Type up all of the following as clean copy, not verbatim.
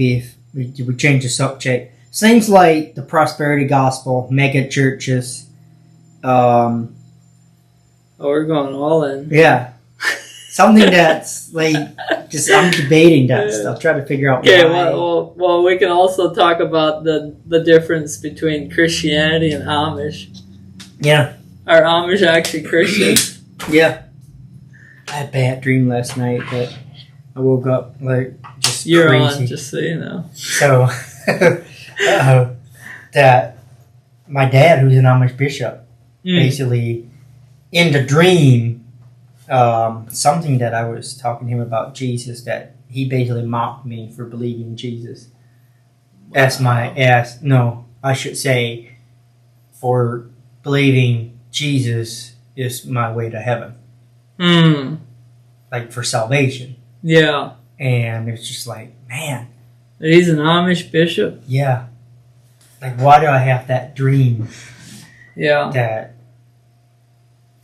maybe if we change the subject. Seems like the prosperity gospel, mega churches. Oh, we're going all in. Yeah. Something that's like, just I'm debating that stuff, trying to figure out okay, why. well, we can also talk about the difference between Christianity and Amish. Yeah. Are Amish actually Christians? Yeah. I had a bad dream last night, but I woke up like just You're crazy. on, just so you know. So, that my dad, who's an Amish bishop, basically in the dream, something that I was talking to him about Jesus, that he basically mocked me for believing Jesus. Wow. I should say, for believing Jesus is my way to heaven. Like for salvation. Yeah. And it's just like, man. He's an Amish bishop? Yeah. Like, why do I have that dream? Yeah.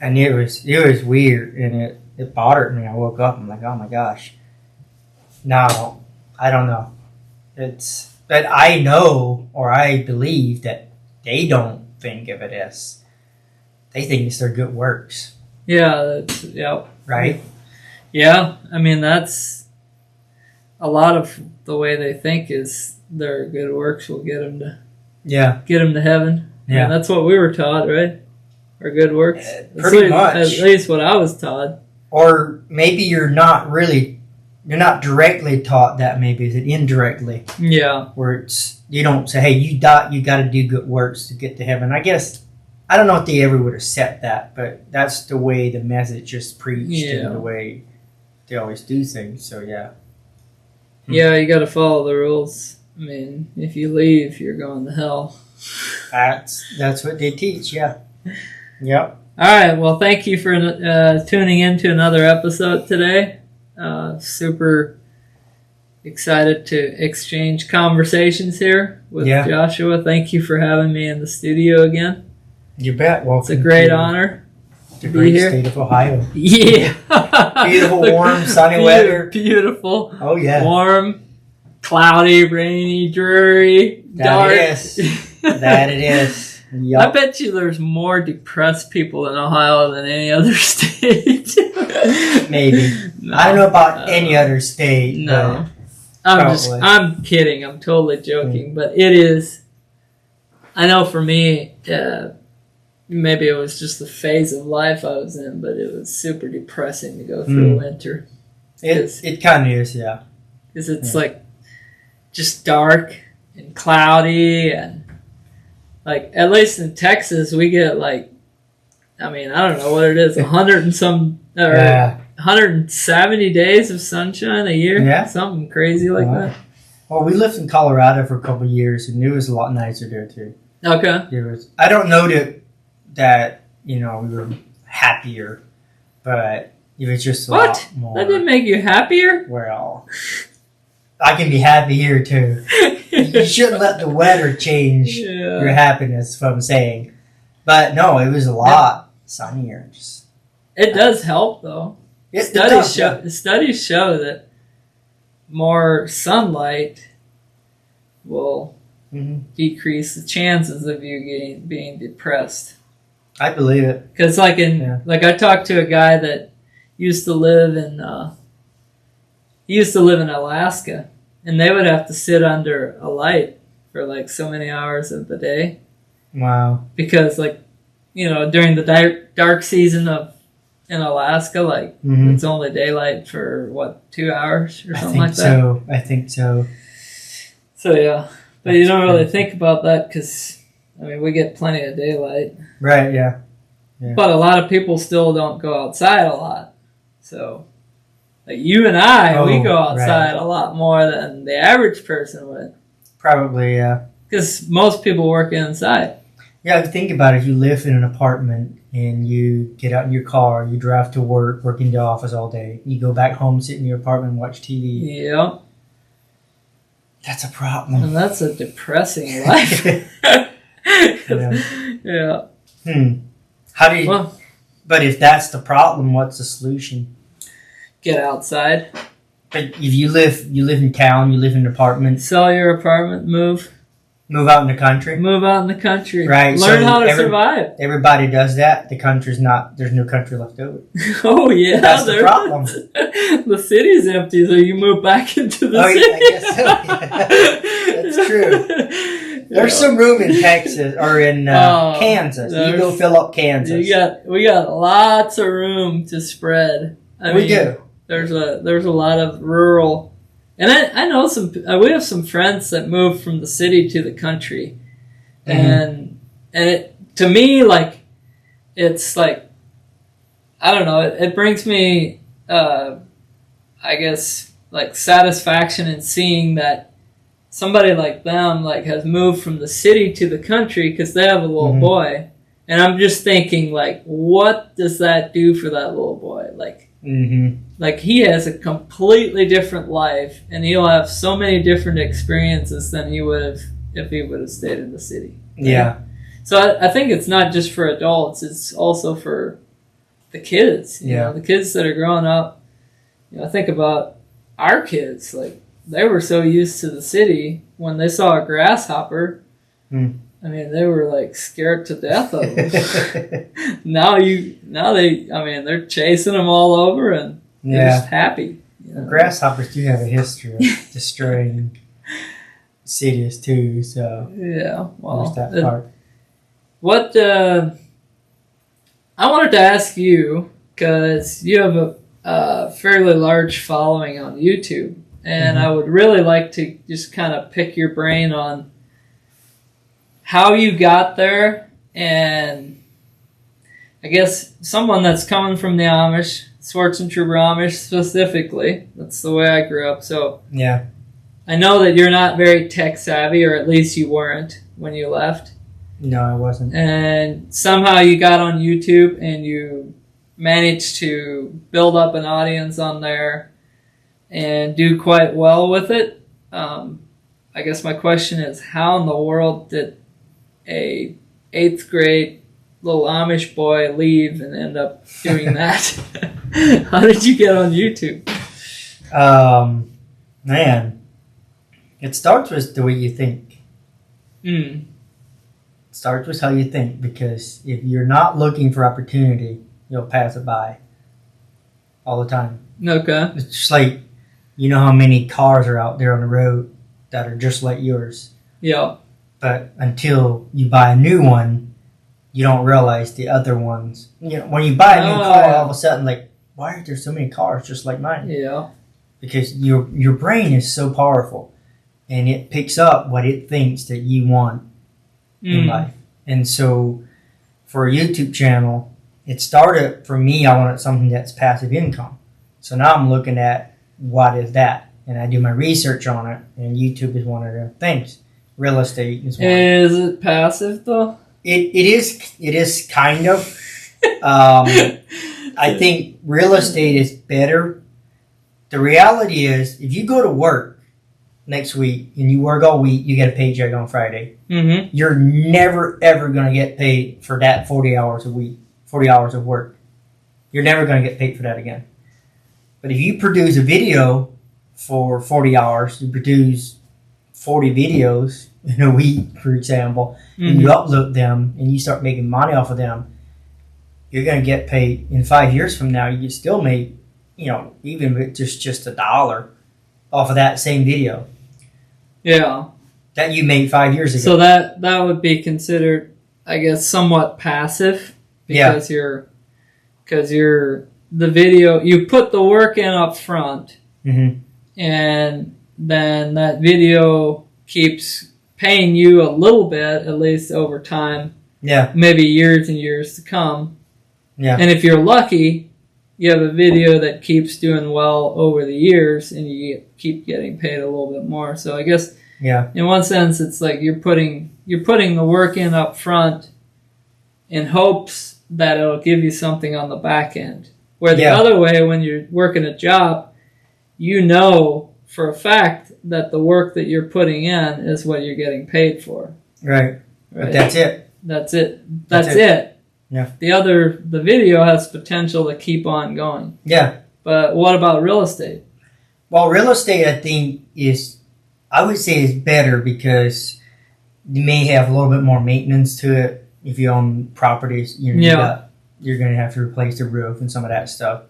And it was weird, and it bothered me. I woke up, I'm like, oh my gosh. Now, I don't know. But I know, or I believe that they don't think of it as, they think it's their good works. Yeah, Right? Yeah, I mean, that's a lot of the way they think is their good works will get them to heaven. Yeah. And that's what we were taught, right? Our good works. Pretty much. At least what I was taught. Or maybe you're not directly taught that, maybe, is it indirectly? Yeah. Where you don't say, hey, you got to do good works to get to heaven. I guess, I don't know if they ever would have said that, but that's the way the message is preached and the way they always do things, so yeah. Yeah, you got to follow the rules. I mean, if you leave, you're going to hell. That's what they teach, yeah. Yep. All right, well, thank you for tuning in to another episode today. Super excited to exchange conversations here with Joshua. Thank you for having me in the studio again. You bet. Welcome. It's a great honor to be here. State of Ohio. Yeah. Beautiful, warm, sunny weather. Beautiful. Oh, yeah. Warm, cloudy, rainy, dreary, dark. That it is. Yep. I bet you there's more depressed people in Ohio than any other state. Maybe. No, I don't know about any other state. No. I'm kidding. I'm totally joking. But it is, I know for me, maybe it was just the phase of life I was in, but it was super depressing to go through winter. It kind of is, yeah. Because it's like just dark and cloudy, and like, at least in Texas, we get like, I mean, I don't know what it is, 170 days of sunshine a year? Yeah. Something crazy like that. Well, we lived in Colorado for a couple of years, and it was a lot nicer there, too. Okay. I don't know that we were happier, but it was just a lot more. That didn't make you happier? Well, I can be happy here, too. You shouldn't let the weather change your happiness, is what I'm saying. But no, it was a lot sunnier. It does help, though. Studies show that more sunlight will decrease the chances of you being depressed. I believe it. Because like I talked to a guy that used to live in Alaska, and they would have to sit under a light for like so many hours of the day. Wow. Because during the dark season in Alaska, it's only daylight for 2 hours or something like that. I think so. So yeah, but you don't really think about that because we get plenty of daylight. Right. Yeah. But a lot of people still don't go outside a lot. So, like you and I, we go outside a lot more than the average person would. Probably, yeah. Because most people work inside. Yeah, think about it. If you live in an apartment and you get out in your car, you drive to work in the office all day, you go back home, sit in your apartment and watch TV. Yep. That's a problem. And that's a depressing life. Yeah. How do you... But if that's the problem, what's the solution? Get outside. But if you live in town, you live in an apartment, Sell your apartment, move out in the country. out in the country. Right. Learn how to survive. Everybody does that. The country's not. There's no country left over. Oh yeah, That's the problem. The city's empty, so you move back into the city. Yeah, I guess so. Yeah. That's true. There's some room in Texas or in Kansas. You go fill up Kansas. We got lots of room to spread. We do. There's a lot of rural, and I know some. We have some friends that moved from the city to the country, and to me, like, it's like, I don't know. It brings me, I guess, like, satisfaction in seeing that somebody like them, like, has moved from the city to the country because they have a little boy, and I'm just thinking, like, what does that do for that little boy, like. Like, he has a completely different life, and he'll have so many different experiences than he would have if he would have stayed in the city. Right? Yeah. So I think it's not just for adults; it's also for the kids. You know, the kids that are growing up. You know, I think about our kids; like, they were so used to the city when they saw a grasshopper. I mean, they were like scared to death of them. now they're chasing them all over and they're just happy. You know? Grasshoppers do have a history of destroying cities too, so yeah. Well, there's that part. What I wanted to ask you, because you have a fairly large following on YouTube, and I would really like to just kind of pick your brain on how you got there, and I guess someone that's coming from the Amish, Schwarzentrooper Amish specifically, that's the way I grew up, so yeah. I know that you're not very tech savvy, or at least you weren't when you left. No, I wasn't. And somehow you got on YouTube and you managed to build up an audience on there and do quite well with it. I guess my question is, how in the world did a 8th grade little Amish boy leave and end up doing that? How did you get on YouTube? Man, it starts with the way you think. It starts with how you think, because if you're not looking for opportunity, you'll pass it by all the time. Okay. It's just like, you know how many cars are out there on the road that are just like yours. Yeah. But until you buy a new one, you don't realize the other ones. You know, when you buy a new car, all of a sudden, like, why are there so many cars just like mine? Yeah. Because your brain is so powerful, and it picks up what it thinks that you want in life. And so, for a YouTube channel, it started, for me, I wanted something that's passive income. So now I'm looking at, what is that? And I do my research on it, and YouTube is one of the things. Real estate is one. Is it passive though? It is kind of. I think real estate is better. The reality is, if you go to work next week and you work all week, you get a paycheck on Friday. You're never ever going to get paid for that 40 hours a week, 40 hours of work. You're never going to get paid for that again. But if you produce a video for 40 hours, you produce 40 videos in a week, for example, and you upload them and you start making money off of them, you're going to get paid in 5 years from now. You can still make, even with just $1 off of that same video. Yeah. That you made 5 years ago. So that would be considered, I guess, somewhat passive, because you're the video, you put the work in up front, and then that video keeps paying you a little bit, at least over time. Yeah. Maybe years and years to come. Yeah. And if you're lucky, you have a video that keeps doing well over the years, and you keep getting paid a little bit more. So I guess, in one sense, it's like you're putting the work in up front in hopes that it'll give you something on the back end. Where the other way, when you're working a job, you know for a fact that the work that you're putting in is what you're getting paid for. Right. But that's it. That's it. Yeah. The video has potential to keep on going. Yeah. But what about real estate? Well, real estate, I think, I would say is better because you may have a little bit more maintenance to it. If you own properties, you're going to have to replace the roof and some of that stuff.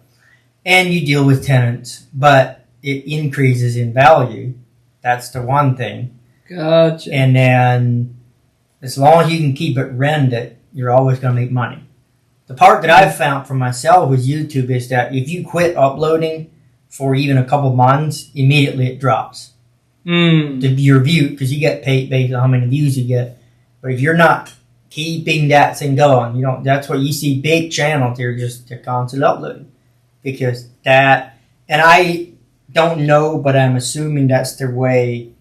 And you deal with tenants, but it increases in value. That's the one thing. Gotcha. And then as long as you can keep it rented, you're always going to make money. The part that I've found for myself with YouTube is that if you quit uploading for even a couple months, immediately it drops. Your view, because you get paid based on how many views you get. But if you're not keeping that thing going, that's what you see big channels, they're constantly uploading. Because that, and I don't know, but I'm assuming that's the way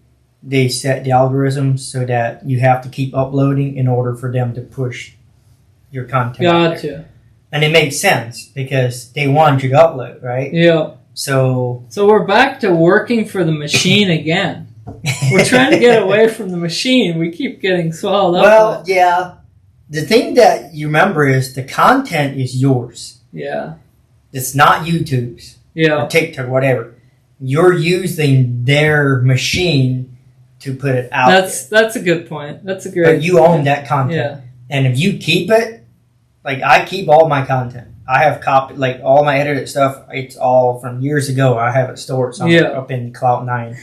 they set the algorithms so that you have to keep uploading in order for them to push your content out there. And it makes sense because they want you to upload, right? Yeah. So we're back to working for the machine again. We're trying to get away from the machine. We keep getting swallowed up. Well, yeah. The thing that you remember is the content is yours. Yeah. It's not YouTube's. Yeah. Or TikTok, whatever. You're using their machine to put it out there. That's a good point. That's a great But you own that content. Yeah. And if you keep it, like I keep all my content. I have like all my edited stuff, it's all from years ago. I have it stored somewhere up in Cloud 9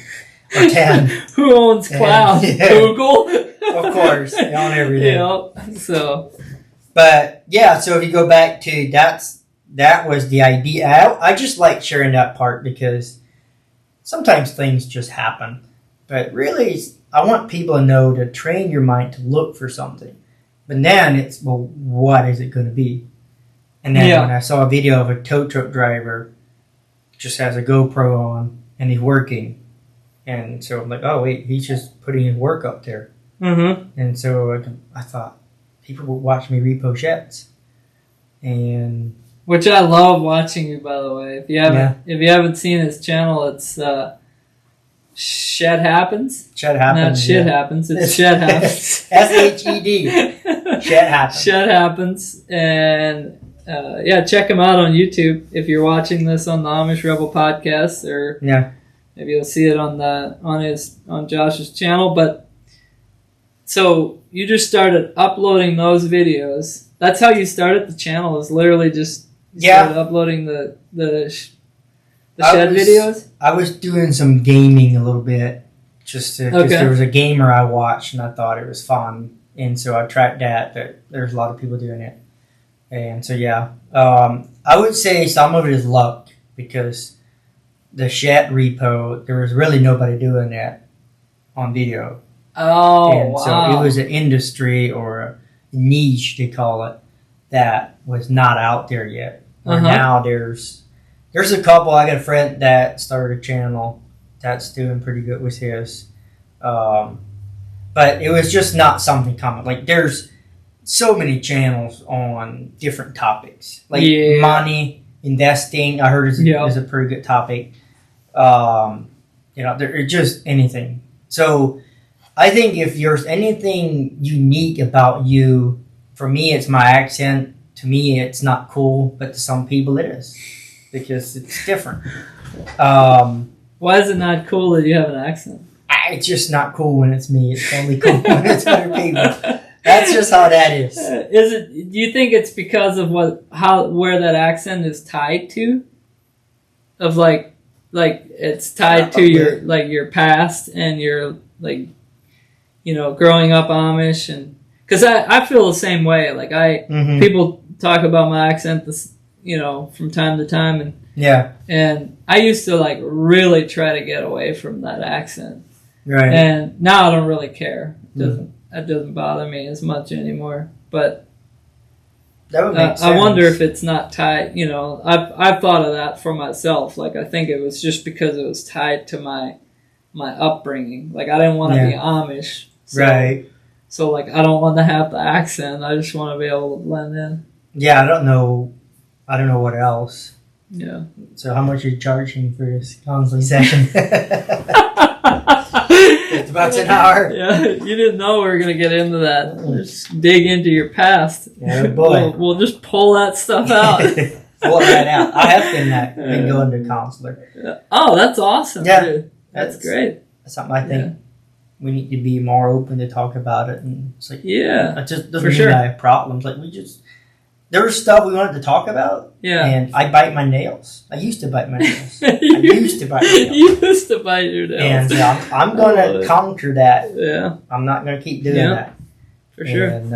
or 10. Who owns Cloud? Google? Of course. They own everything. But yeah, so if you go back to that was the idea. I just like sharing that part because sometimes things just happen. But really, I want people to know to train your mind to look for something. But then it's, well, what is it going to be? And then when I saw a video of a tow truck driver just has a GoPro on and he's working. And so I'm like, oh, wait, he's just putting his work up there. Mm-hmm. And so I thought, people will watch me repost. And which I love watching you, by the way. If you haven't seen his channel, it's Shed Happens. Shed Happens. Not Shit Happens. It's Shed Happens. SHED. Shed Happens. Shed Happens. And check him out on YouTube if you're watching this on the Amish Rebel podcast, or maybe you'll see it on Josh's channel. But so you just started uploading those videos. That's how you started the channel. Is literally just started uploading the shed videos. I was doing some gaming a little bit, just because there was a gamer I watched and I thought it was fun, and so I tracked that. But there's a lot of people doing it, and so I would say some of it is luck because the shed repo there was really nobody doing that on video. Oh, and so it was an industry or a niche, they call it, that was not out there yet. Now there's a couple. I got a friend that started a channel that's doing pretty good with his. But it was just not something common. Like there's so many channels on different topics. Like money, investing, I heard is a pretty good topic. There just anything. So I think if there's anything unique about you, for me it's my accent. To me it's not cool, but to some people it is. Because it's different. Why is it not cool that you have an accent? It's just not cool when it's me. It's only cool when it's other people. That's just how that is. Do you think it's because of where that accent is tied to? Of like it's tied to your past and your growing up Amish, and because I feel the same way. Like people talk about my accent from time to time, and I used to really try to get away from that accent, right? And now I don't really care. It doesn't bother me as much anymore. But that would make sense. I wonder if it's not tied. I've thought of that for myself. Like I think it was just because it was tied to my upbringing. Like I didn't want to be Amish, right? So I don't want to have the accent. I just want to be able to blend in. Yeah, I don't know what else. Yeah. So how much are you charging for this counseling session? $50 an hour. Yeah, you didn't know we were going to get into that. Just dig into your past. Yeah, boy. We'll just pull that stuff out. pull that out. I have been going to a counselor. Oh, that's awesome. Yeah, dude. That's great. That's something I think we need to be more open to talk about it. And it's like, it just doesn't mean I have problems. Like there was stuff we wanted to talk about. Yeah. And I bite my nails. I used to bite my nails. You used to bite your nails. And I'm going to conquer that. Yeah. I'm not going to keep doing that. For sure. And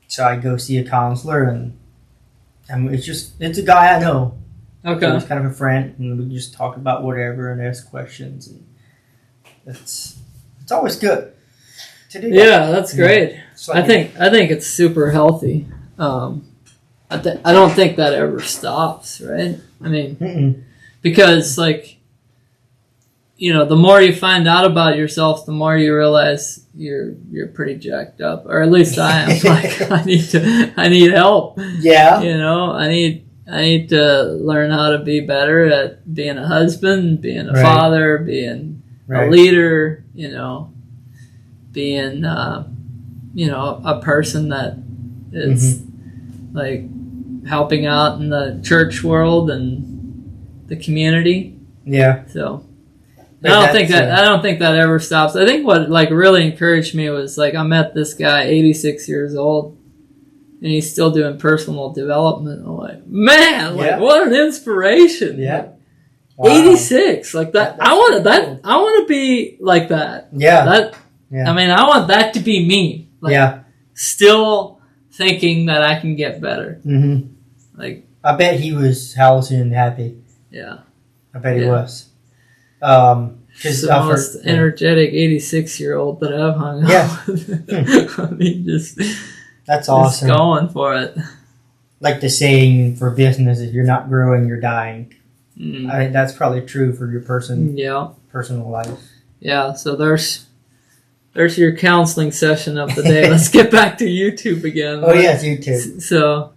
so I go see a counselor, and it's a guy I know. Okay. So he's kind of a friend, and we just talk about whatever and ask questions, and it's always good to do that. Yeah, that's great. Like I think it's super healthy. I don't think that ever stops, right? I mean, because like, the more you find out about yourself, the more you realize you're pretty jacked up, or at least I am. Like I need help. Yeah. I need to learn how to be better at being a husband, being a father, being a leader. Being a person that is like helping out in the church world and the community. Yeah. So I don't think that ever stops. I think what like really encouraged me was like I met this guy, 86 years old, and he's still doing personal development. I'm like, man, what an inspiration! Yeah, wow. 86, like that. I want to be like that. Yeah, I mean, I want that to be me. Like, still thinking that I can get better. Mm-hmm. Like, I bet he was healthy and happy. Yeah, I bet he was. He's the most energetic 86-year-old that I've hung out with. I mean, that's awesome. Just going for it. Like the saying for business, if you're not growing, you're dying. I think that's probably true for your personal life. Yeah, so there's your counseling session of the day. Let's get back to YouTube again. Oh, yes, YouTube. So,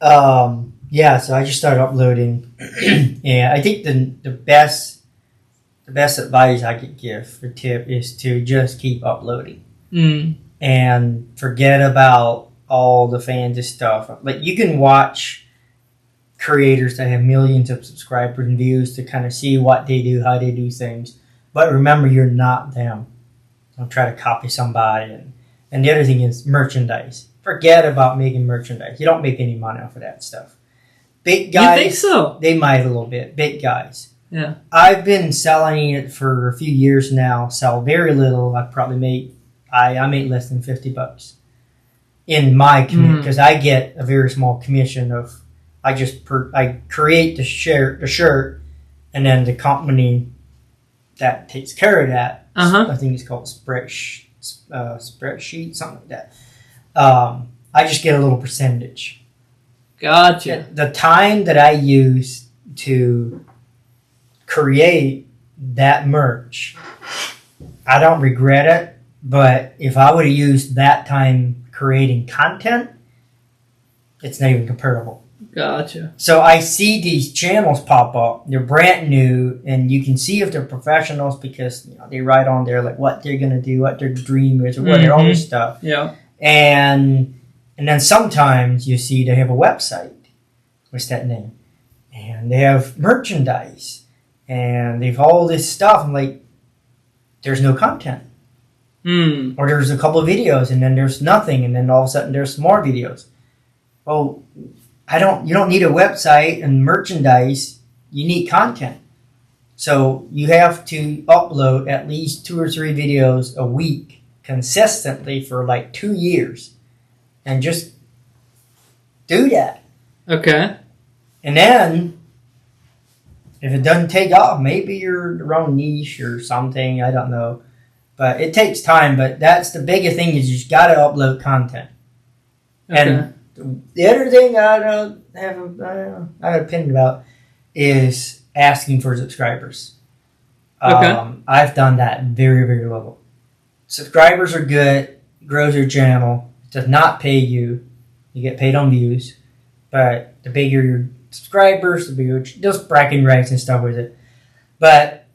so I just started uploading. And I think the best advice I could give for tip is to just keep uploading. And forget about all the fancy stuff. Like, you can watch creators that have millions of subscribers and views to kind of see what they do, how they do things. But remember, you're not them. Don't try to copy somebody. And the other thing is merchandise. Forget about making merchandise. You don't make any money off of that stuff. Big guys, you think so? They might a little bit. Big guys. Yeah. I've been selling it for a few years now. Sell very little. I make less than $50 in my commission, because I get a very small commission of I create the shirt, and then the company that takes care of that. I think it's called spreadsheet, something like that. I just get a little percentage. Gotcha. The time that I use to create that merch, I don't regret it. But if I would have used that time creating content, it's not even comparable. Gotcha. So I see these channels pop up. They're brand new, and you can see if they're professionals because they write on there like what they're gonna do, what their dream is, or what all this stuff. Yeah. And then sometimes you see they have a website. What's that name? And they have merchandise, and they've all this stuff. I'm like, there's no content. Or there's a couple of videos, and then there's nothing, and then all of a sudden there's more videos. Well, you don't need a website and merchandise. You need content. So you have to upload at least 2 or 3 videos a week consistently for like 2 years, and just do that. Okay. And then if it doesn't take off, maybe you're the wrong niche or something. I don't know. But it takes time. But that's the biggest thing, is you just got to upload content. Okay. And the other thing I have an opinion about is asking for subscribers. Okay. I've done that very, very little. Subscribers are good. Grows your channel. It does not pay you. You get paid on views. But the bigger your subscribers, the bigger just bragging rights and stuff with it. But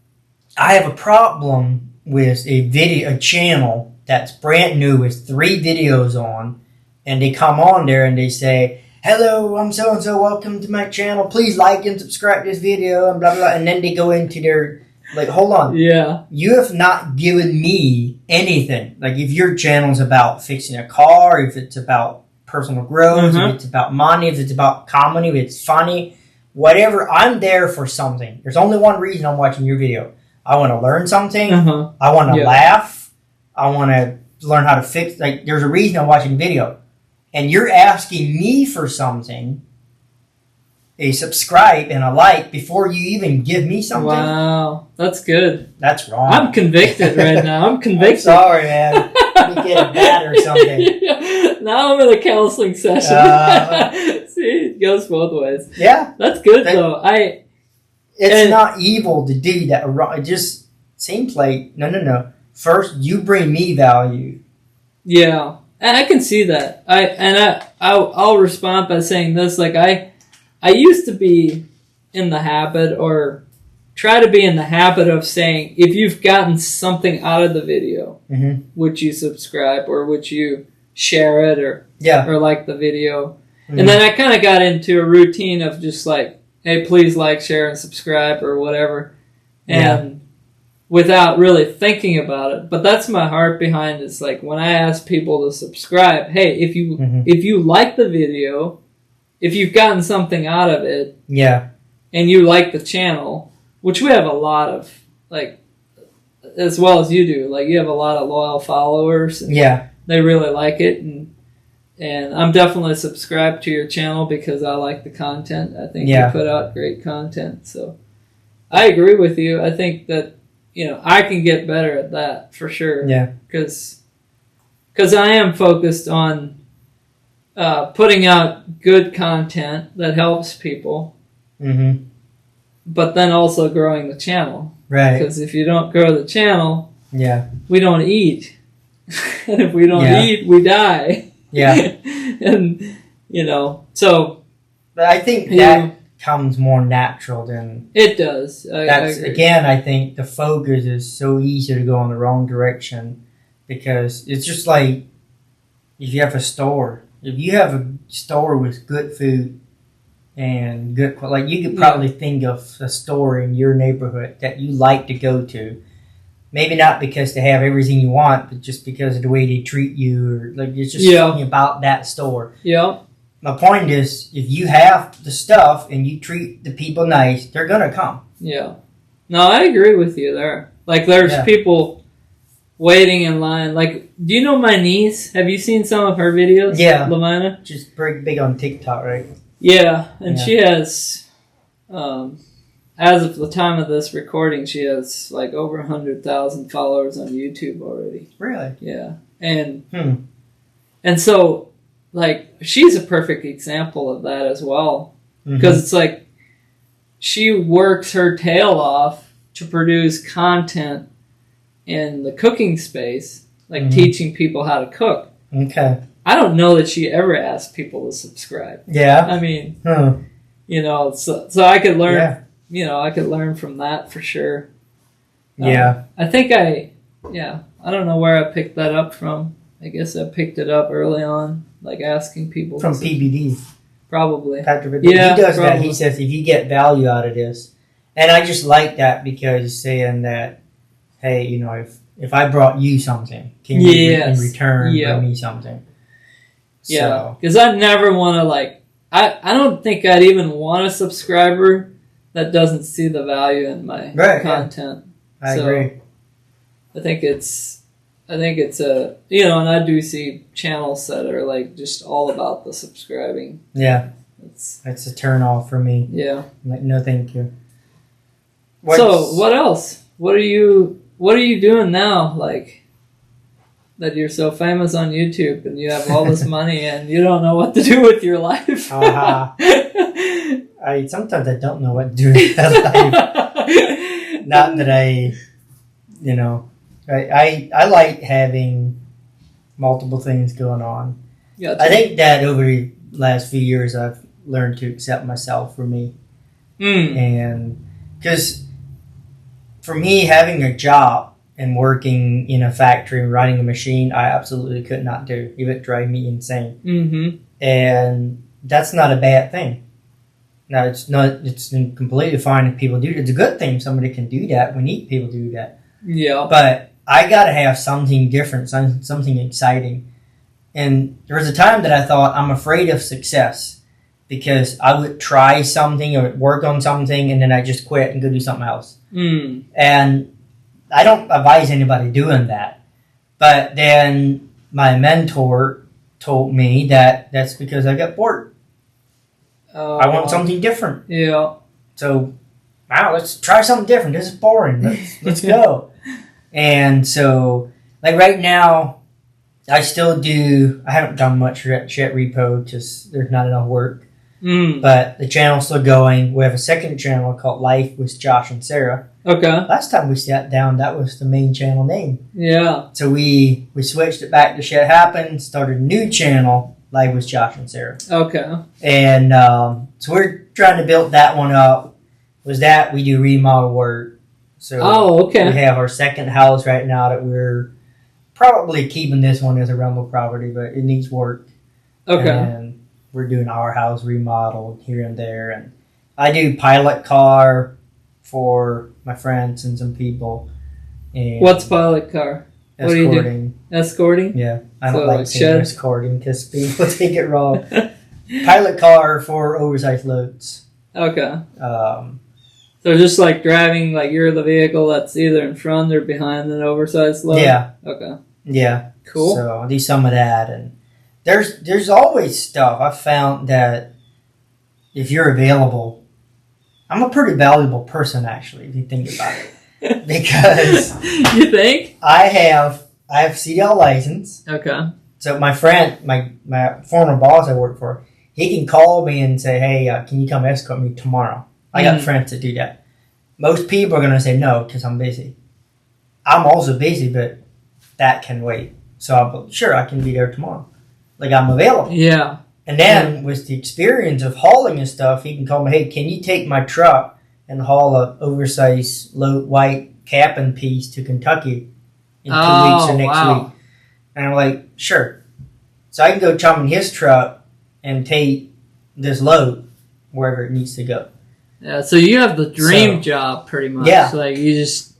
I have a problem with a channel that's brand new with 3 videos on, and they come on there and they say, hello, I'm so and so. Welcome to my channel. Please like and subscribe to this video and blah blah. And then they go into their hold on. Yeah. You have not given me anything. Like if your channel's about fixing a car, if it's about personal growth, if it's about money, if it's about comedy, if it's funny, whatever. I'm there for something. There's only one reason I'm watching your video. I want to learn something. I want to laugh. I want to learn how to fix. There's a reason I'm watching the video, and you're asking me for something. A subscribe and a like before you even give me something. Wow, that's good. That's wrong. I'm convicted right now. I'm convicted. I'm sorry, man. Let me get a bat or something. Now I'm in a counseling session. See, it goes both ways. Yeah, that's good though. It's not evil to do that. It just seems like no. First, you bring me value. Yeah, and I can see that. I'll respond by saying this. Like I used to be in the habit, or try to be in the habit of saying, if you've gotten something out of the video, would you subscribe, or would you share it, or like the video? And then I kind of got into a routine of just like, hey, please like, share, and subscribe, or whatever. And without really thinking about it. But that's my heart behind it. It's like when I ask people to subscribe, hey, if you like the video, if you've gotten something out of it, and you like the channel, which we have a lot of, like, as well as you do, like you have a lot of loyal followers, and they really like it, and I'm definitely subscribed to your channel because I like the content. I think you put out great content, so I agree with you. I think that I can get better at that for sure. Yeah, because I am focused on putting out good content that helps people, but then also growing the channel. Right. Because if you don't grow the channel, we don't eat. And if we don't eat, we die. Yeah. And, so. But I think that comes more natural than. It does. I think the focus is so easy to go in the wrong direction, because it's just like if you have a store. If you have a store with good food and good, like you could probably think of a store in your neighborhood that you like to go to. Maybe not because they have everything you want, but just because of the way they treat you, or like it's just something about that store. Yeah. My point is, if you have the stuff and you treat the people nice, they're gonna come. Yeah. No, I agree with you there. Like there's people waiting in line. Like, do you know my niece? Have you seen some of her videos? Yeah. Lamina? She's pretty big on TikTok, right? Yeah. And she has, as of the time of this recording, she has like over 100,000 followers on YouTube already. Really? Yeah. And so, like, she's a perfect example of that as well. Because it's like, she works her tail off to produce content in the cooking space, like teaching people how to cook. Okay. I don't know that she ever asked people to subscribe. Yeah. I mean, so I could learn, I could learn from that for sure. Yeah. I think I don't know where I picked that up from. I guess I picked it up early on, like asking people. From PBD. Probably. Patrick, yeah, he does that. He says, if you get value out of this. And I just like that, because he's saying that, hey, if I brought you something, can you in return bring me something? Yeah, because I never want to, I don't think I'd even want a subscriber that doesn't see the value in my content. I agree. I think it's a, and I do see channels that are like just all about the subscribing. Yeah. It's a turn off for me. Yeah. I'm like, no, thank you. So what else? What are you doing now? Like, that you're so famous on YouTube and you have all this money and you don't know what to do with your life. Sometimes I don't know what to do with my life. Not that I like having multiple things going on. Yeah, I think that over the last few years I've learned to accept myself for me. And because for me, having a job and working in a factory and running a machine, I absolutely could not do. It would drive me insane. And that's not a bad thing. Now, it's not. It's completely fine if people do it. It's a good thing if somebody can do that. We need people to do that. Yeah. But I got to have something different, something exciting. And there was a time that I thought I'm afraid of success because I would try something or work on something and then I just quit and go do something else. And I don't advise anybody doing that. But then my mentor told me that that's because I got bored. I want something different. Yeah. So, wow, let's try something different. This is boring. Let's go. And so, like right now, I haven't done much yet repo because there's not enough work. But the channel's still going. We have a second channel called Life with Josh and Sarah. Okay. Last time we sat down, that was the main channel name. Yeah. So we switched it back to Shit Happens, started a new channel, Life with Josh and Sarah. Okay. And so we're trying to build that one up. We do remodel work. So okay. We have our second house right now that we're probably keeping this one as a rental property, but it needs work. Okay. And we're doing our house remodel here and there. And I do pilot car for my friends and some people. And what's pilot car? escorting. What do you do? Escorting? Yeah. I don't So, like saying escorting because people take it wrong. Pilot car for oversized loads. Okay. So just like driving, like you're the vehicle that's either in front or behind an oversized load? Yeah. Okay. Yeah. Cool. So I do some of that. And there's always stuff. I found that if you're available, I'm a pretty valuable person, actually, if you think about it. Because you think? I have CDL license. Okay. So my friend, my former boss I work for, he can call me and say, hey, can you come escort me tomorrow? I got friends that do that. Most people are going to say no because I'm busy. I'm also busy, but that can wait. So I can be there tomorrow. Like, I'm available. Yeah. And then with the experience of hauling and stuff, he can call me, hey, can you take my truck and haul a oversized low white cabin piece to Kentucky in 2 weeks or next week? And I'm like, sure. So I can go jump in his truck and take this load wherever it needs to go. Yeah, so you have the dream job pretty much. Yeah. Like you just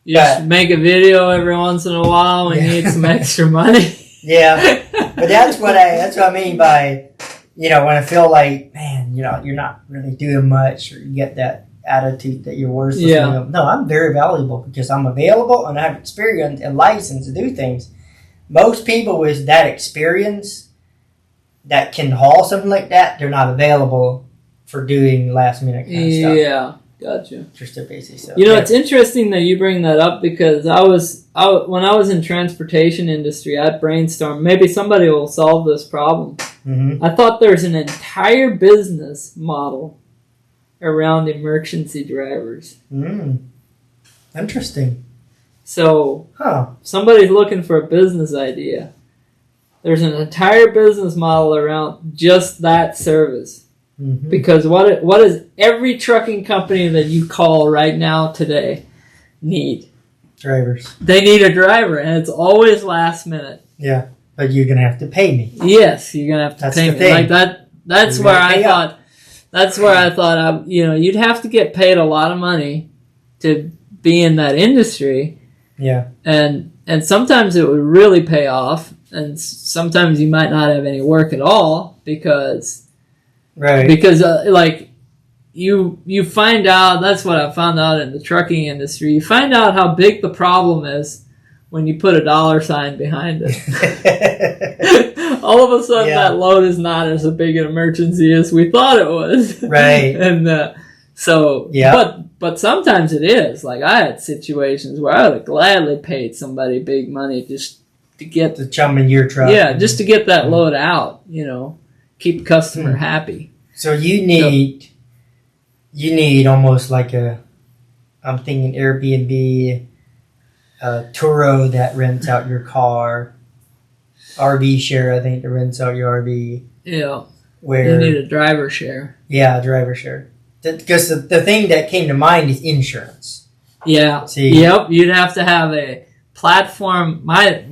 make a video every once in a while when you need some extra money. Yeah. But that's what I mean by, when I feel like, man, you're not really doing much or you get that attitude that you're worthless. Yeah. No, I'm very valuable because I'm available and I have experience and license to do things. Most people with that experience that can haul something like that, they're not available for doing last minute kind of stuff. Yeah, gotcha. Just their basic stuff. It's interesting that you bring that up because when I was in transportation industry, I'd brainstorm, maybe somebody will solve this problem. Mm-hmm. I thought there's an entire business model around emergency drivers. Interesting. So, somebody's looking for a business idea. There's an entire business model around just that service. Mm-hmm. Because what is every trucking company that you call right now today need? Drivers. They need a driver, and it's always last minute. Yeah, but you're gonna have to pay me. Yes, you're gonna have to pay me. Thing. Like that. That's where I thought. That's where I thought. You'd have to get paid a lot of money to be in that industry. Yeah. And sometimes it would really pay off, and sometimes you might not have any work at all because. Right. Because you find out, that's what I found out in the trucking industry. You find out how big the problem is when you put a $sign behind it. All of a sudden, that load is not as big an emergency as we thought it was. Right. And but sometimes it is. Like I had situations where I would have gladly paid somebody big money just to get the chum in your truck. Yeah, just to get that load out. Keep the customer happy. So you need almost like I'm thinking Airbnb, Turo that rents out your car, RV share, I think, that rents out your RV. Yeah. Where you need a driver share. Yeah, driver share. Because the thing that came to mind is insurance. Yeah. See? Yep. You'd have to have a platform. My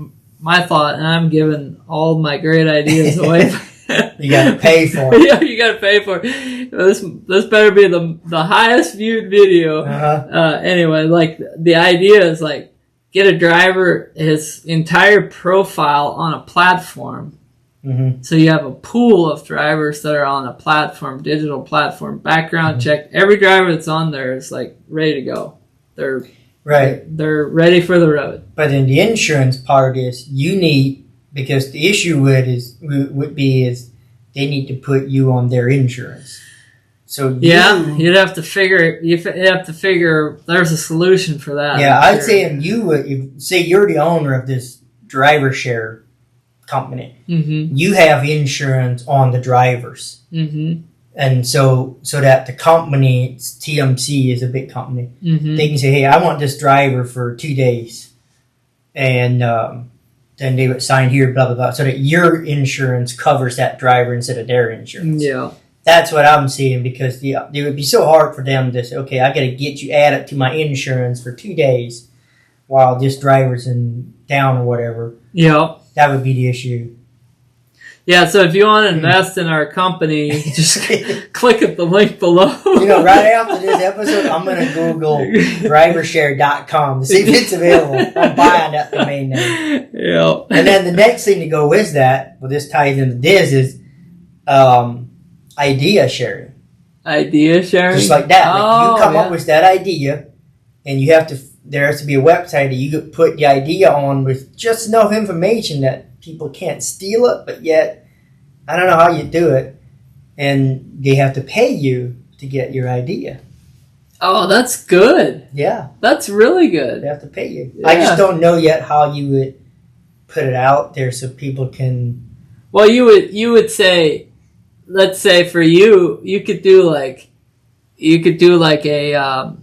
thought, and I'm giving all my great ideas away. You got to pay for it. Yeah, you got to pay for it. This better be the highest viewed video. Anyway, like the idea is like get a driver his entire profile on a platform. Mm-hmm. So you have a pool of drivers that are on a platform, digital platform, background check. Every driver that's on there is like ready to go. They're ready for the road. But in the insurance part is you need, because the issue would be they need to put you on their insurance. So you'd have to figure there's a solution for that. Yeah, I'd say say you're the owner of this driver share company. Mm-hmm. You have insurance on the drivers. Mm-hmm. And so that the company, TMC is a big company, mm-hmm. they can say, hey, I want this driver for 2 days. And then they would sign here, blah, blah, blah, so that your insurance covers that driver instead of their insurance. Yeah. That's what I'm seeing, because it would be so hard for them to say, okay, I got to get you added to my insurance for 2 days while this driver's in town or whatever. Yeah. That would be the issue. Yeah, so if you want to invest in our company, just click at the link below. Right after this episode, I'm going to Google drivershare.com to see if it's available. I'm buying that domain name. Yeah. And then the next thing to go with that, well, this ties into this, is idea sharing. Idea sharing? Just like that. Like you come up with that idea, and there has to be a website that you could put the idea on with just enough information that people can't steal it, but yet, I don't know how you do it, and they have to pay you to get your idea. Oh, that's good. Yeah. That's really good. They have to pay you. Yeah. I just don't know yet how you would put it out there so people can... Well, you would say, let's say for you could do like a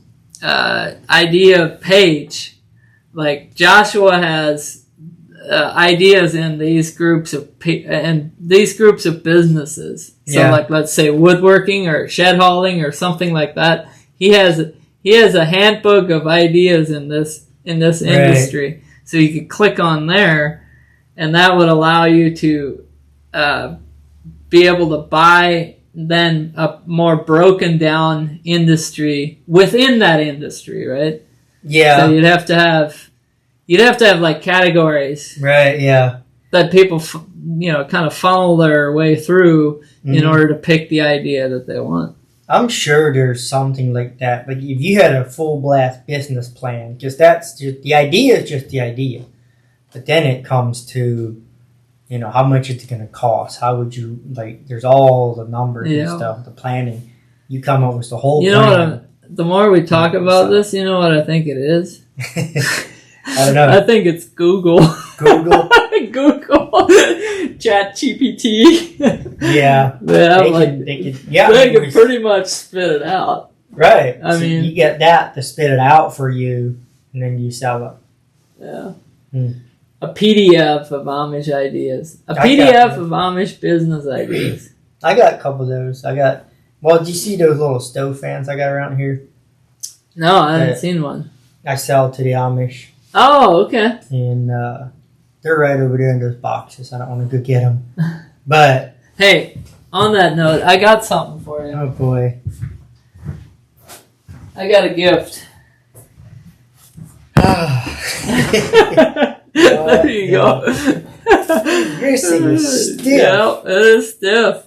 idea page. Like Joshua has ideas in these groups of businesses. So like, let's say woodworking or shed hauling or something like that. He has a handbook of ideas in this industry. So you could click on there, and that would allow you to be able to buy then a more broken down industry within that industry, right? Yeah. So you'd have to have like categories, right? Yeah, that people kind of funnel their way through in order to pick the idea that they want. I'm sure there's something like that, but if you had a full blast business plan, because that's just the idea is just the idea, but then it comes to how much it's going to cost. How would you there's all the numbers and stuff, the planning. You come up with the whole plan. The more we talk about this, you know what I think it is? I don't know. I think it's Google. Google? Google. ChatGPT. Yeah. They can pretty much spit it out. Right. I mean, you get that to spit it out for you, and then you sell it. Yeah. A PDF of Amish ideas. A PDF of Amish business ideas. I got a couple of those. Did you see those little stove fans I got around here? No, I haven't seen one. I sell to the Amish. Oh, okay. And they're right over there in those boxes. I don't want to go get them. But... Hey, on that note, I got something for you. Oh, boy. I got a gift. There you go. You're so stiff. Yeah, it is stiff.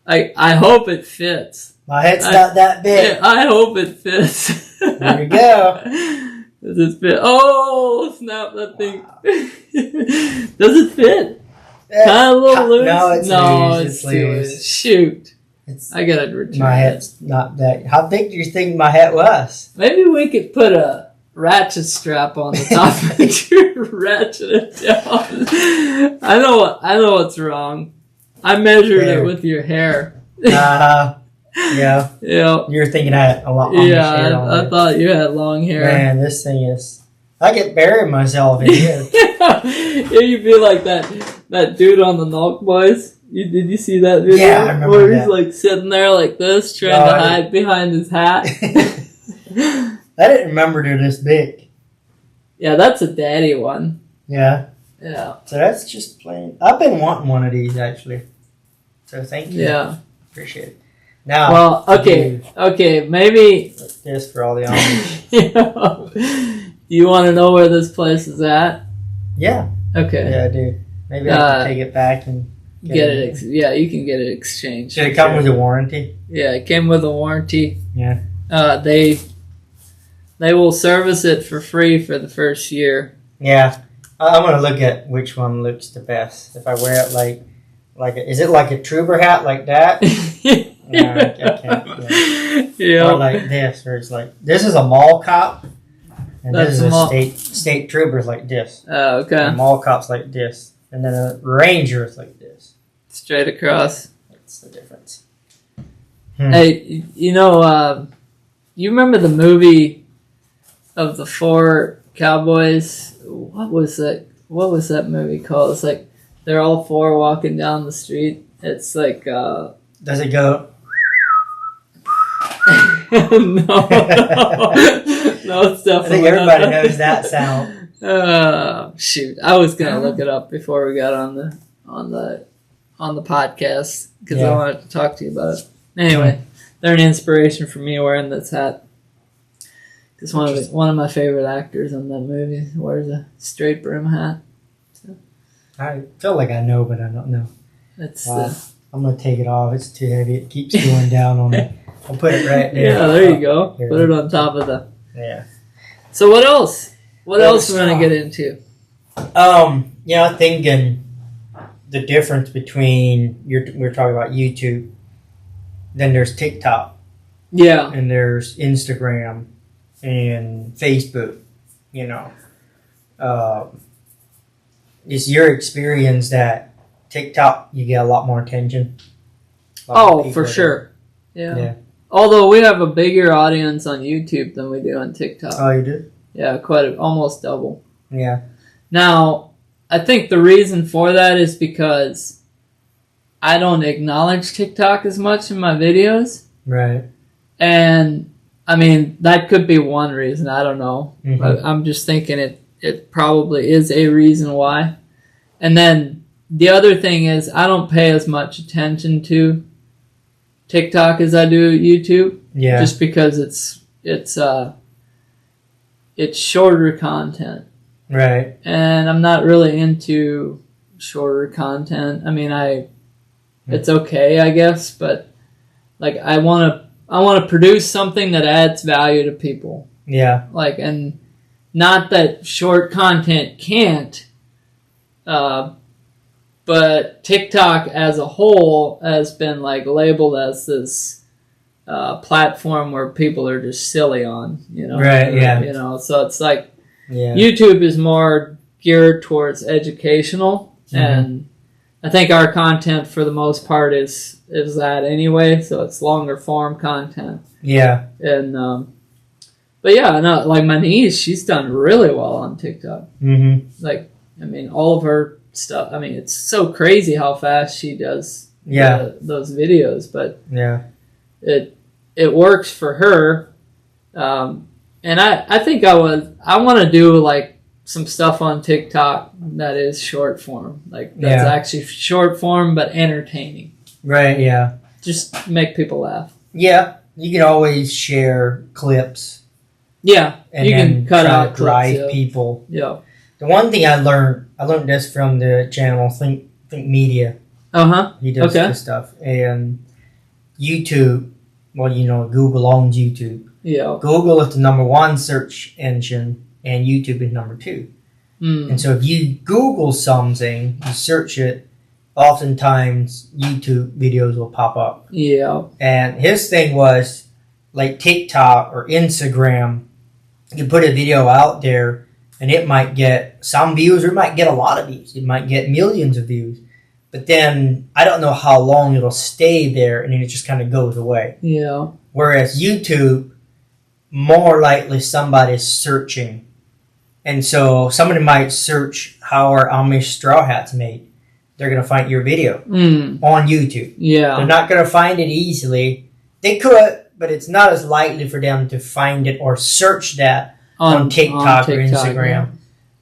I hope it fits. My head's not that big. I hope it fits. There you go. Does it fit? Oh, snap that thing. Does it fit? Kind of a little loose? No, it's loose. Shoot. I gotta return my head's not that... How big do you think my head was? Maybe we could put a ratchet strap on the top and ratchet it down. I know what's wrong. I measured it with your hair. Yeah. Yeah. You're thinking I had a lot longer hair on I thought you had long hair. Man, this thing is... I get buried myself in here. Yeah, you'd be like that dude on the Knock Boys. Did you see that video? Yeah, I remember where he's like sitting there like this, trying to hide behind his hat. I didn't remember they're this big. Yeah, that's a daddy one. Yeah. Yeah. So that's just plain. I've been wanting one of these actually. So thank you. Yeah. Appreciate it. Now. Well, okay, maybe. This for all the Amish. You want to know where this place is at? Yeah. Okay. Yeah, I do. Maybe I can take it back and get it. Yeah, you can get it exchanged. Should it come with a warranty? Yeah, it came with a warranty. Yeah. They will service it for free for the first year. Yeah. I'm gonna look at which one looks the best. If I wear it is it like a trooper hat like that? No, I can't. Yeah. Or like this, or it's like this is a mall cop, and this is a state trooper like this. Oh, okay. A mall cop's like this, and then a ranger is like this. Straight across. That's the difference. Hey, you remember the movie of the 4 cowboys? What was that movie called? It's like they're all 4 walking down the street. It's like does it go? No, it's definitely. I think everybody knows that sound. Shoot, I was gonna look it up before we got on the podcast because I wanted to talk to you about it. Anyway, they're an inspiration for me wearing this hat. Because one of my favorite actors in that movie wears a straight brim hat. So. I feel like I know, but I don't know. I'm gonna take it off. It's too heavy. It keeps going down on me. I'll put it right there. Yeah, there you go. Here. Put it on top of the. Yeah. So what else? What else we want to get into? Thinking the difference between we're talking about YouTube. Then there's TikTok. Yeah. And there's Instagram and Facebook. Is your experience that TikTok you get a lot more attention? For sure. Yeah. Although we have a bigger audience on YouTube than we do on TikTok. Oh, you do? Yeah, almost double. Yeah. Now, I think the reason for that is because I don't acknowledge TikTok as much in my videos. Right. And, I mean, that could be one reason. I don't know. Mm-hmm. But I'm just thinking it probably is a reason why. And then the other thing is I don't pay as much attention to TikTok as I do YouTube. Yeah. Just because it's shorter content. Right. And I'm not really into shorter content. I mean, it's okay, I guess, but like I want to produce something that adds value to people. Yeah. Like, and not that short content can't, but TikTok as a whole has been like labeled as this platform where people are just silly on, Right, yeah. So it's like YouTube is more geared towards educational, and I think our content for the most part is that anyway, so it's longer form content. Yeah. And but yeah, no, like my niece, she's done really well on TikTok. Mm-hmm. Like, I mean, all of her stuff. I mean, it's so crazy how fast she does those videos, but it works for her. And I think I want to do like some stuff on TikTok that is short form, like that's actually short form but entertaining. Right. Yeah. Just make people laugh. Yeah, you can always share clips. Yeah, and you can cut out drive people. Yeah. The one thing I learned this from the channel Think Media. He does this stuff, and YouTube. Well, Google owns YouTube. Yeah. Google is the #1 search engine, and YouTube is #2. And so if you Google something, you search it, oftentimes YouTube videos will pop up. Yeah. And his thing was, like TikTok or Instagram, you put a video out there, and it might get some views, or it might get a lot of views. It might get millions of views. But then, I don't know how long it'll stay there, and then it just kind of goes away. Yeah. Whereas YouTube, more likely somebody's searching. And so somebody might search how are Amish straw hats made. They're going to find your video on YouTube. Yeah. They're not going to find it easily. They could, but it's not as likely for them to find it or search that on TikTok or Instagram. Yeah.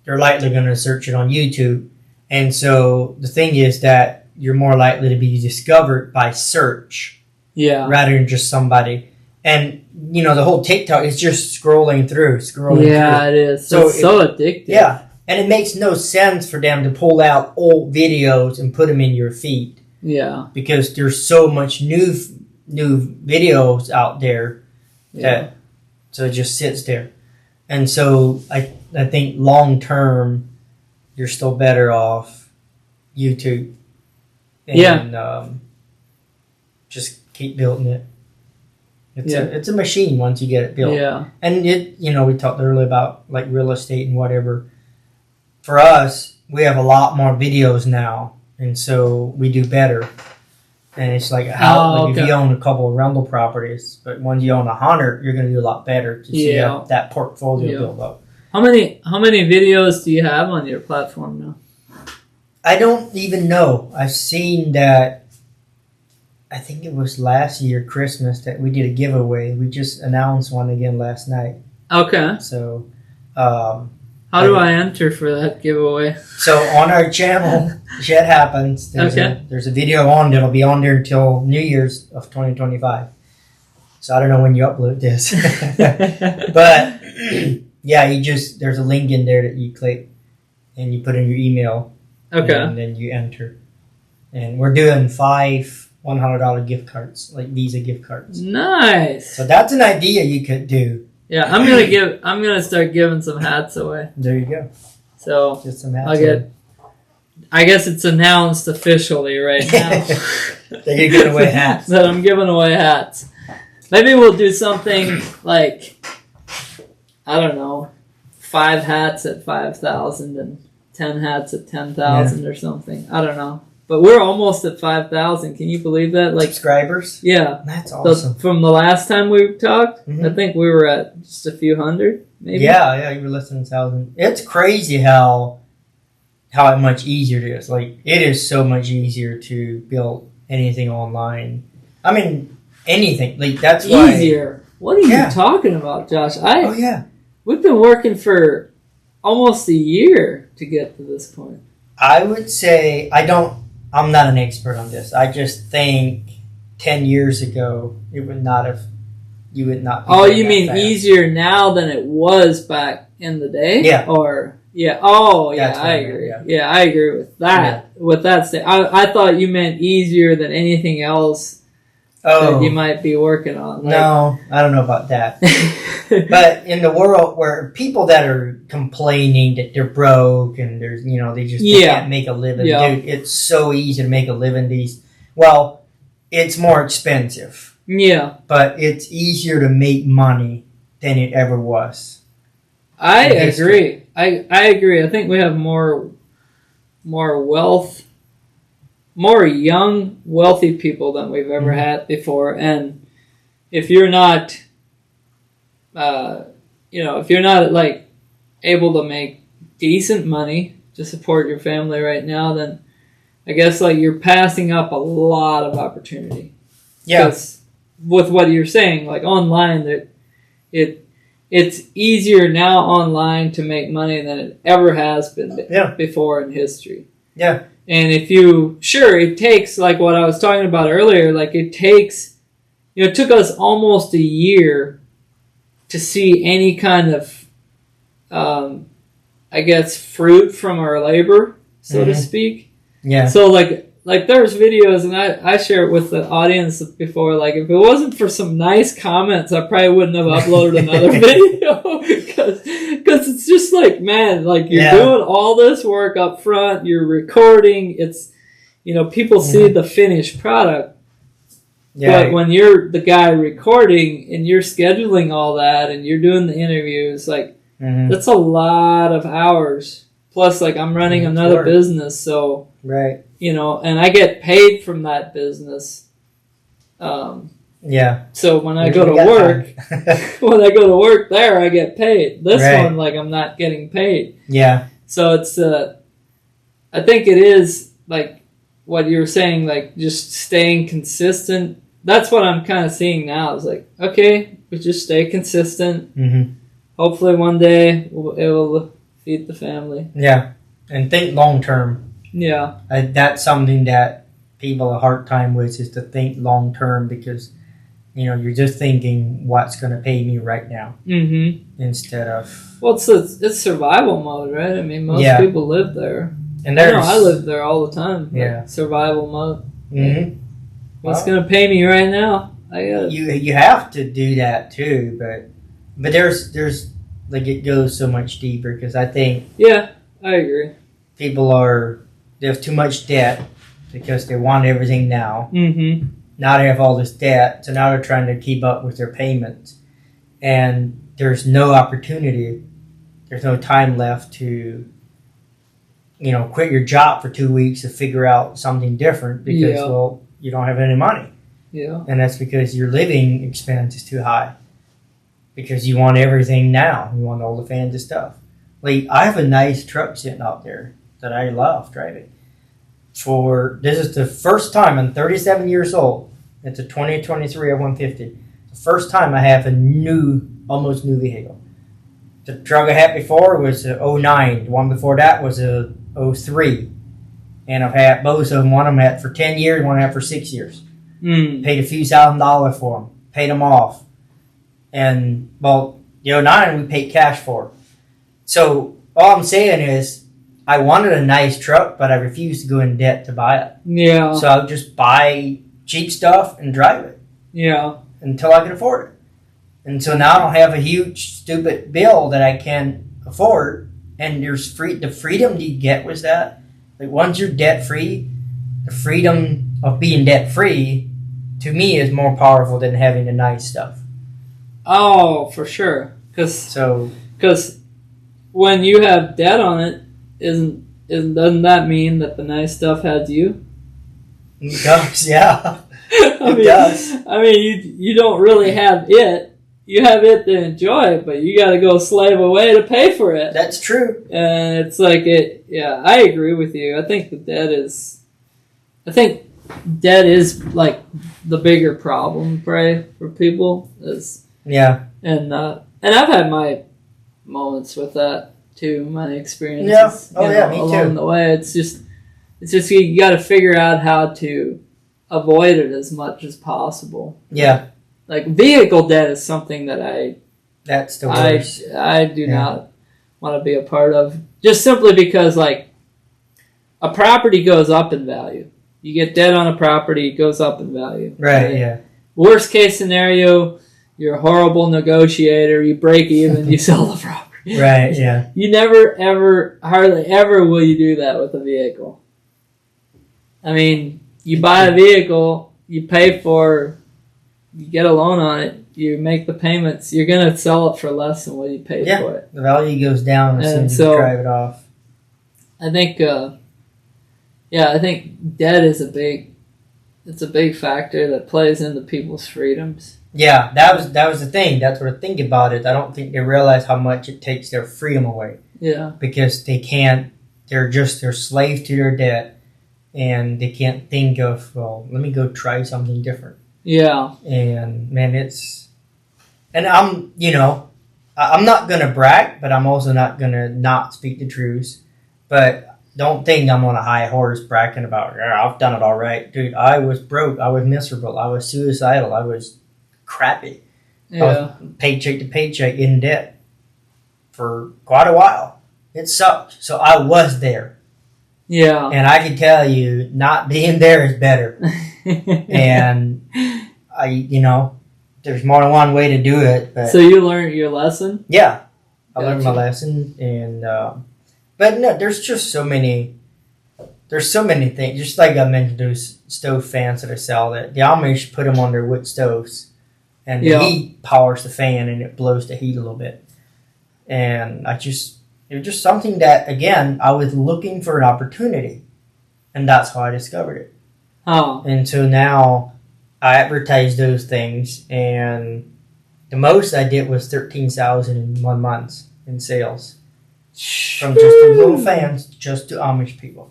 they're likely going to search it on YouTube. And so the thing is that you're more likely to be discovered by search rather than just somebody. And, you know, the whole TikTok is just scrolling through. It is. So it's so addictive. Yeah. And it makes no sense for them to pull out old videos and put them in your feed. Yeah. Because there's so much new videos out there that so it just sits there. And so I think long term you're still better off YouTube. And just keep building it. It's a machine once you get it built. Yeah. And we talked earlier about like real estate and whatever. For us, we have a lot more videos now, and so we do better. And it's like if you own a couple of rental properties, but once you own 100, you're going to do a lot better to see that portfolio build up. How many videos do you have on your platform now? I don't even know. I've seen that. I think it was last year Christmas that we did a giveaway. We just announced one again last night. Okay. So, how do I enter for that giveaway? So on our channel, Shit Happens. There's a video on that'll be on there until New Year's of 2025. So I don't know when you upload this, but there's a link in there that you click and you put in your email. Okay. And then you enter, and we're doing 5 $100 gift cards, like Visa gift cards. Nice. So that's an idea you could do. Yeah, I'm gonna start giving some hats away. There you go. So just some hats. I guess it's announced officially right now that you're giving away hats. That I'm giving away hats. Maybe we'll do something like, I don't know, 5 hats at 5,000 and 10 hats at 10,000 or something. I don't know. But we're almost at 5,000. Can you believe that? Like subscribers? Yeah. That's awesome. From the last time we talked, I think we were at just a few hundred, maybe. Yeah, you were less than 1,000. It's crazy how much easier it is. Like, it is so much easier to build anything online. I mean, anything. Like, that's why... Easier? What are you talking about, Josh? We've been working for almost a year to get to this point. I would say I'm not an expert on this. I just think 10 years ago, you would not be you mean fast. Easier now than it was back in the day? Yeah. I agree. Yeah, I agree with that. Yeah. With that statement. I thought you meant easier than anything else that you might be working on. No, I don't know about that. But in the world where people that are complaining that they're broke and there's, they can't make a living. Yeah. Dude, it's so easy to make a living it's more expensive. Yeah. But it's easier to make money than it ever was. I agree. I agree. I think we have more wealth, more young, wealthy people than we've ever had before. And if you're not... if you're not like able to make decent money to support your family right now, then I guess like you're passing up a lot of opportunity. Yeah. With what you're saying, like online, it's easier now online to make money than it ever has been before in history. Yeah. And it takes like what I was talking about earlier, like it took us almost a year to see any kind of, fruit from our labor, so to speak. Yeah. So like there's videos, and I share it with the audience before. Like if it wasn't for some nice comments, I probably wouldn't have uploaded another video because it's just like, man, like you're doing all this work up front, you're recording. It's people see the finished product. Yeah. But when you're the guy recording and you're scheduling all that and you're doing the interviews, like that's a lot of hours. Plus, like I'm running another business, so right, and I get paid from that business. So when I go to work, there, I get paid. This one, like I'm not getting paid. Yeah. So it's I think it is like what you were saying, like just staying consistent. That's what I'm kind of seeing now. It's like, okay, we just stay consistent. Hopefully one day it will feed the family. Yeah, and think long term. Yeah. That's something that people have a hard time with, is to think long term, because you're just thinking what's going to pay me right now instead of. Well, it's survival mode, right? I mean, most people live there. And I live there all the time. Yeah, like survival mode. Mm-hmm. What's going to pay me right now? You have to do that too, but there's like, it goes so much deeper, because I think I agree. People they have too much debt because they want everything now. Mm-hmm. Now they have all this debt, so now they're trying to keep up with their payments, and there's no opportunity. There's no time left to quit your job for 2 weeks to figure out something different, because well, you don't have any money. Yeah. And that's because your living expense is too high. Because you want everything now. You want all the fancy stuff. Like, I have a nice truck sitting out there that I love driving. This is the first time, I'm 37 years old. It's a 2023 F-150. The first time I have a almost new vehicle. The truck I had before was a 09. The one before that was a 03. And I've had both of them. One of them I had for 10 years, one I had for 6 years. Paid a few $1,000s for them. Paid them off. And, well, the 09 we paid cash for. So, all I'm saying is, I wanted a nice truck, but I refused to go in debt to buy it. Yeah. So I would just buy cheap stuff and drive it. Yeah. Until I could afford it. And so now I don't have a huge, stupid bill that I can't afford. And there's the freedom you get was that. Like, once you're debt-free, the freedom of being debt-free, to me, is more powerful than having the nice stuff. Oh, for sure. Because when you have debt on it, doesn't that mean that the nice stuff has you? It does, yeah. It does. I mean, you don't really have it. You have it to enjoy, but you got to go slave away to pay for it. That's true. And it's like yeah, I agree with you. I think debt is like the bigger problem, right, for people. Yeah. And I've had my moments with that too, my experiences. Yeah. Me too. Along the way, it's just you got to figure out how to avoid it as much as possible. Yeah. Like, vehicle debt is something that that's the worst. I do not want to be a part of, just simply because, like, a property goes up in value. You get debt on a property, it goes up in value. Right. Yeah. Worst case scenario, you're a horrible negotiator. You break even, you sell the property. Right. Yeah. You never, ever, hardly ever will you do that with a vehicle. I mean, you buy a vehicle, you pay for, you get a loan on it, you make the payments, you're going to sell it for less than what you paid for it. The value goes down as soon as you drive it off. I think, I think debt is a big factor that plays into people's freedoms. Yeah, that was the thing. That's what I think about it. I don't think they realize how much it takes their freedom away. Yeah. Because they're slaves to their debt, and they can't think of, well, let me go try something different. Yeah. And man, I'm not going to brag, but I'm also not going to not speak the truth. But don't think I'm on a high horse bragging about, I've done it all right. Dude, I was broke. I was miserable. I was suicidal. I was crappy. Yeah. I was paycheck to paycheck in debt for quite a while. It sucked. So I was there. Yeah. And I can tell you, not being there is better. And there's more than one way to do it. But so you learned your lesson? Yeah. I learned my lesson. And, but no, there's so many things. Just like I mentioned, those stove fans that I sell, that the Amish put them on their wood stoves. And the heat powers the fan and it blows the heat a little bit. And it was just something that, again, I was looking for an opportunity. And that's how I discovered it. Oh. And so now I advertise those things, and the most I did was $13,000 in 1 month in sales. From just the little fans just to Amish people.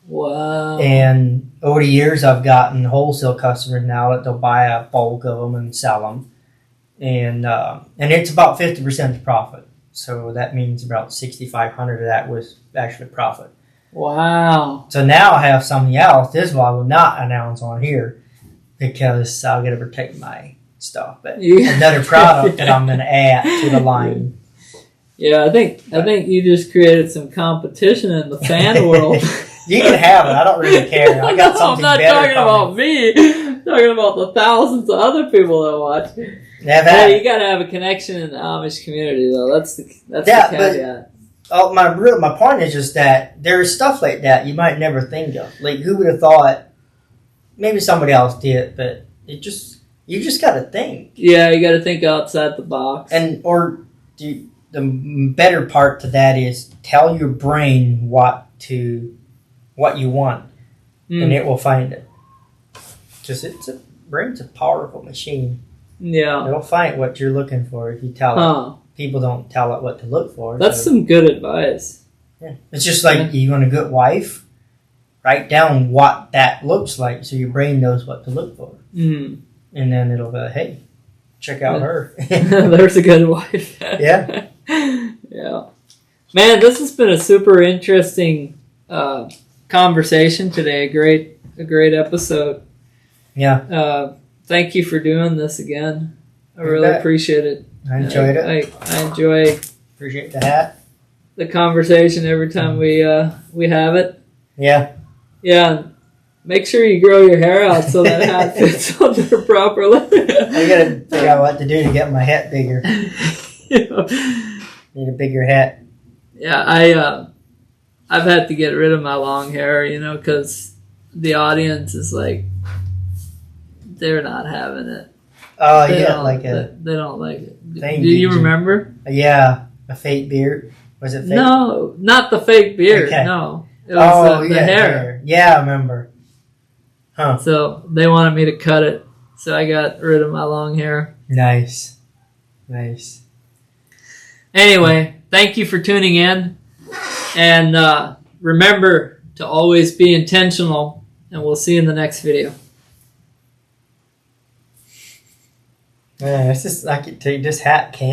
Wow. And over the years, I've gotten wholesale customers now that they'll buy a bulk of them and sell them. And it's about 50% profit. So that means about 6,500 of that was actually profit. Wow. So now I have something else. This one I will not announce on here because I'll get to protect my stuff. But another product that I'm going to add to the line. Yeah, I think you just created some competition in the fan world. You can have it. I don't really care. I got something better. I'm not talking about me. I'm talking about the thousands of other people that watch. Hey, you got to have a connection in the Amish community, though. That's the caveat. My point is just that there's stuff like that you might never think of. Like, who would have thought? Maybe somebody else did, but you just got to think. Yeah, you got to think outside the box. The better part to that is tell your brain what you want, and it will find it. Brain's a powerful machine. Yeah, it'll find what you're looking for if you tell it. People don't tell it what to look for. That's some good advice. Yeah. It's just like you want a good wife. Write down what that looks like so your brain knows what to look for. Mm. And then it'll go, hey, check out her. There's a good wife. Yeah. Yeah. Man, this has been a super interesting conversation today. A great episode. Yeah. Thank you for doing this again. I really appreciate it. I enjoyed it. I enjoy. Appreciate the hat. The conversation every time we have it. Yeah. Yeah. Make sure you grow your hair out so that hat fits on there properly. I gotta figure out what to do to get my hat bigger. Need a bigger hat. Yeah, I've had to get rid of my long hair, because the audience is like, they're not having it. Oh, they don't like it. They don't like it. Do you remember? Yeah, a fake beard. Was it fake? No, not the fake beard. Okay. No, it was the hair. Yeah, I remember. Huh. So they wanted me to cut it, so I got rid of my long hair. Nice. Anyway, thank you for tuning in, and remember to always be intentional, and we'll see you in the next video. Yeah, it's just, I could tell you, this hat can